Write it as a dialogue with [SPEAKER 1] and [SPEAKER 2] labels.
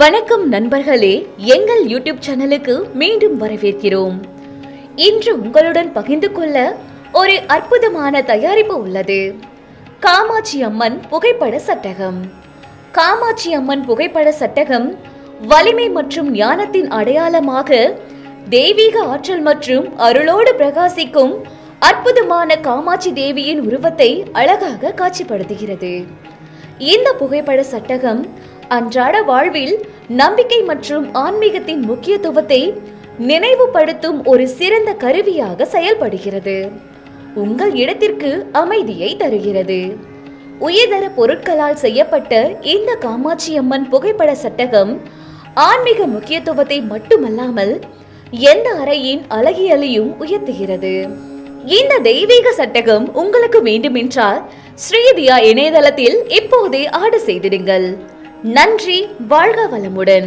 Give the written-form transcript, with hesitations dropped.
[SPEAKER 1] வணக்கம் நண்பர்களே, எங்கள் யூடியூப் சேனலுக்கு மீண்டும் வரவேற்கிறோம். இன்று உங்களுடன் பகிர்ந்து கொள்ள ஒரு அற்புதமான தயாரிப்பு உள்ளது. காமாட்சி அம்மன் புகைப்பட சட்டகம். காமாட்சி அம்மன் புகைப்பட சட்டகம் வலிமை மற்றும் ஞானத்தின் அடையாளமாக தெய்வீக ஆற்றல் மற்றும் அருளோடு பிரகாசிக்கும் அற்புதமான காமாட்சி தேவியின் உருவத்தை அழகாக காட்சிப்படுத்துகிறது. இந்த புகைப்பட சட்டகம் அன்றாட வாழ்வில் நம்பிக்கை மற்றும் ஆன்மீகத்தின் முக்கியத்துவத்தை நினைவுபடுத்தும் ஒரு சிறந்த கருவியாக செயல்படுகிறது. உங்கள் இடத்திற்கு அமைதியை தருகிறது. உயர்தர பொருட்களால் செய்யப்பட்ட இந்த காமாட்சி அம்மன் புகைப்பட சட்டகம் ஆன்மீக முக்கியத்துவத்தை மட்டுமல்லாமல் எந்த அறையின் அழகியலையும் உயர்த்துகிறது. இந்த தெய்வீக சட்டகம் உங்களுக்கு வேண்டுமென்றால் ஸ்ரீதியா இணையதளத்தில் இப்போதே ஆர்டர் செய்திடுங்கள். நன்றி, வாழ்க வளமுடன்.